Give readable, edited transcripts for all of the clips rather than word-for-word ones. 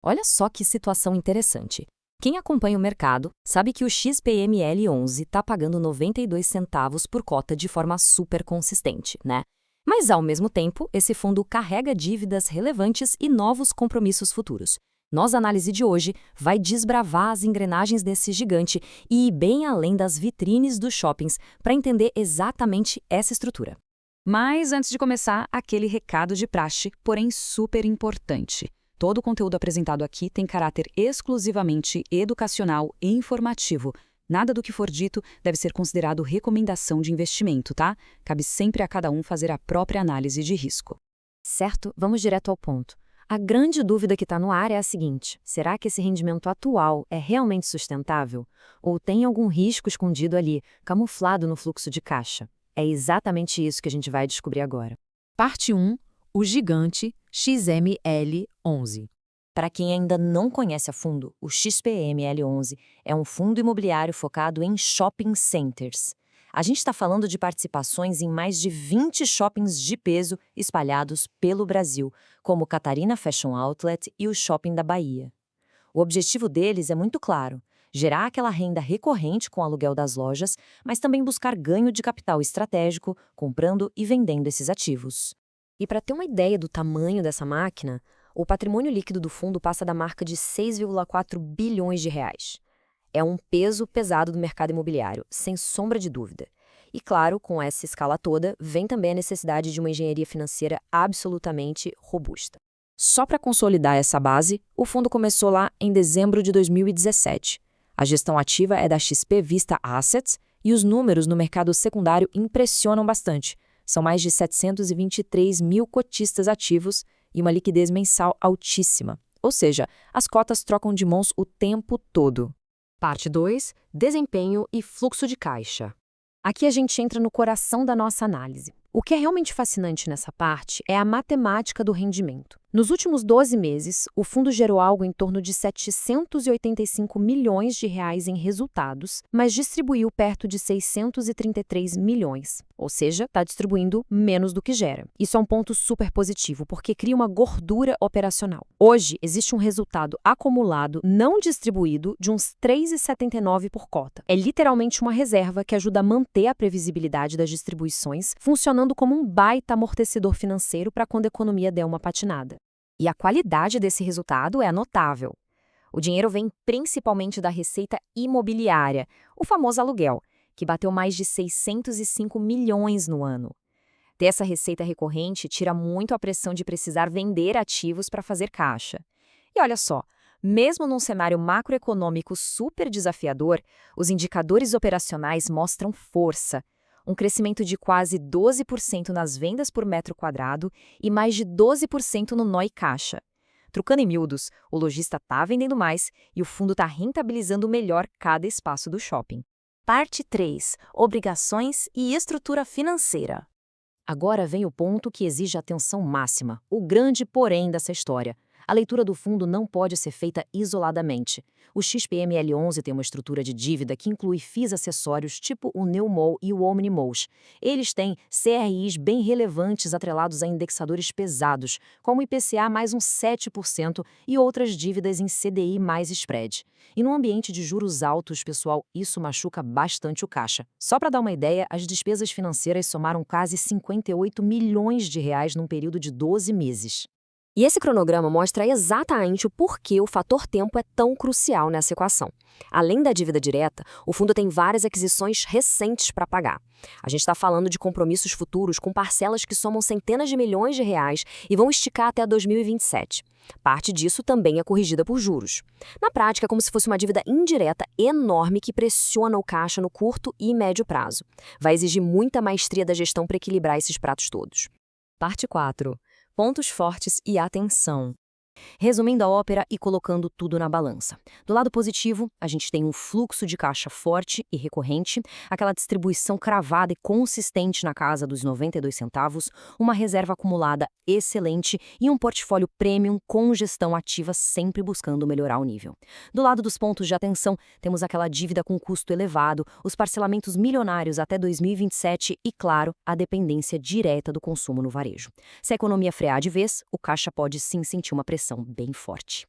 Olha só que situação interessante. Quem acompanha o mercado sabe que o XPML11 está pagando 92 centavos por cota de forma super consistente, né? Mas, ao mesmo tempo, esse fundo carrega dívidas relevantes e novos compromissos futuros. Nossa análise de hoje vai desbravar as engrenagens desse gigante e ir bem além das vitrines dos shoppings para entender exatamente essa estrutura. Mas, antes de começar, aquele recado de praxe, porém super importante. Todo o conteúdo apresentado aqui tem caráter exclusivamente educacional e informativo. Nada do que for dito deve ser considerado recomendação de investimento, tá? Cabe sempre a cada um fazer a própria análise de risco. Certo? Vamos direto ao ponto. A grande dúvida que está no ar é a seguinte: será que esse rendimento atual é realmente sustentável? Ou tem algum risco escondido ali, camuflado no fluxo de caixa? É exatamente isso que a gente vai descobrir agora. Parte 1. O gigante XML11. Para quem ainda não conhece a fundo, o XPML11 é um fundo imobiliário focado em shopping centers. A gente está falando de participações em mais de 20 shoppings de peso espalhados pelo Brasil, como o Catarina Fashion Outlet e o Shopping da Bahia. O objetivo deles é muito claro: gerar aquela renda recorrente com o aluguel das lojas, mas também buscar ganho de capital estratégico, comprando e vendendo esses ativos. E para ter uma ideia do tamanho dessa máquina, o patrimônio líquido do fundo passa da marca de 6,4 bilhões de reais. É um peso pesado do mercado imobiliário, sem sombra de dúvida. E claro, com essa escala toda, vem também a necessidade de uma engenharia financeira absolutamente robusta. Só para consolidar essa base, o fundo começou lá em dezembro de 2017. A gestão ativa é da XP Vista Assets e os números no mercado secundário impressionam bastante. São mais de 723 mil cotistas ativos e uma liquidez mensal altíssima. Ou seja, as cotas trocam de mãos o tempo todo. Parte 2. Desempenho e fluxo de caixa. Aqui a gente entra no coração da nossa análise. O que é realmente fascinante nessa parte é a matemática do rendimento. Nos últimos 12 meses, o fundo gerou algo em torno de 785 milhões de reais em resultados, mas distribuiu perto de 633 milhões. Ou seja, está distribuindo menos do que gera. Isso é um ponto super positivo, porque cria uma gordura operacional. Hoje, existe um resultado acumulado não distribuído de uns 3,79 por cota. É literalmente uma reserva que ajuda a manter a previsibilidade das distribuições, funcionando como um baita amortecedor financeiro para quando a economia der uma patinada. E a qualidade desse resultado é notável. O dinheiro vem principalmente da receita imobiliária, o famoso aluguel, que bateu mais de 605 milhões no ano. Ter essa receita recorrente tira muito a pressão de precisar vender ativos para fazer caixa. E olha só, mesmo num cenário macroeconômico super desafiador, os indicadores operacionais mostram força. Um crescimento de quase 12% nas vendas por metro quadrado e mais de 12% no NOI caixa. Trocando em miúdos, o lojista está vendendo mais e o fundo está rentabilizando melhor cada espaço do shopping. Parte 3. Obrigações e estrutura financeira. Agora vem o ponto que exige atenção máxima, o grande porém dessa história. A leitura do fundo não pode ser feita isoladamente. O XPML11 tem uma estrutura de dívida que inclui FIIs acessórios tipo o Neomol e o Omnimols. Eles têm CRIs bem relevantes atrelados a indexadores pesados, como IPCA mais uns 7% e outras dívidas em CDI mais spread. E num ambiente de juros altos, pessoal, isso machuca bastante o caixa. Só para dar uma ideia, as despesas financeiras somaram quase 58 milhões de reais num período de 12 meses. E esse cronograma mostra exatamente o porquê o fator tempo é tão crucial nessa equação. Além da dívida direta, o fundo tem várias aquisições recentes para pagar. A gente está falando de compromissos futuros com parcelas que somam centenas de milhões de reais e vão esticar até 2027. Parte disso também é corrigida por juros. Na prática, é como se fosse uma dívida indireta enorme que pressiona o caixa no curto e médio prazo. Vai exigir muita maestria da gestão para equilibrar esses pratos todos. Parte 4. Pontos fortes e atenção. Resumindo a ópera e colocando tudo na balança. Do lado positivo, a gente tem um fluxo de caixa forte e recorrente, aquela distribuição cravada e consistente na casa dos 92 centavos, uma reserva acumulada excelente e um portfólio premium com gestão ativa sempre buscando melhorar o nível. Do lado dos pontos de atenção, temos aquela dívida com custo elevado, os parcelamentos milionários até 2027 e, claro, a dependência direta do consumo no varejo. Se a economia frear de vez, o caixa pode sim sentir uma pressão bem forte.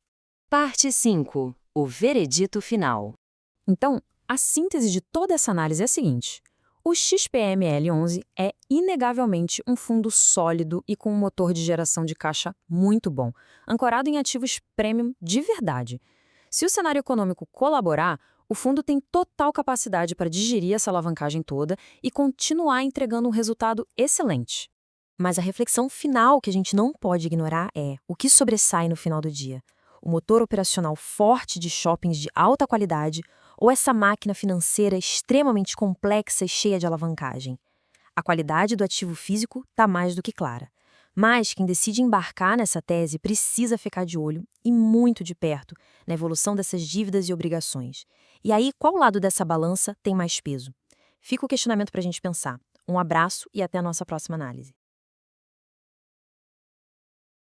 Parte 5. O veredito final. Então, a síntese de toda essa análise é a seguinte: o XPML11 é inegavelmente um fundo sólido e com um motor de geração de caixa muito bom, ancorado em ativos premium de verdade. Se o cenário econômico colaborar, o fundo tem total capacidade para digerir essa alavancagem toda e continuar entregando um resultado excelente. Mas a reflexão final que a gente não pode ignorar é o que sobressai no final do dia. O motor operacional forte de shoppings de alta qualidade ou essa máquina financeira extremamente complexa e cheia de alavancagem? A qualidade do ativo físico está mais do que clara. Mas quem decide embarcar nessa tese precisa ficar de olho e muito de perto na evolução dessas dívidas e obrigações. E aí, qual lado dessa balança tem mais peso? Fica o questionamento para a gente pensar. Um abraço e até a nossa próxima análise.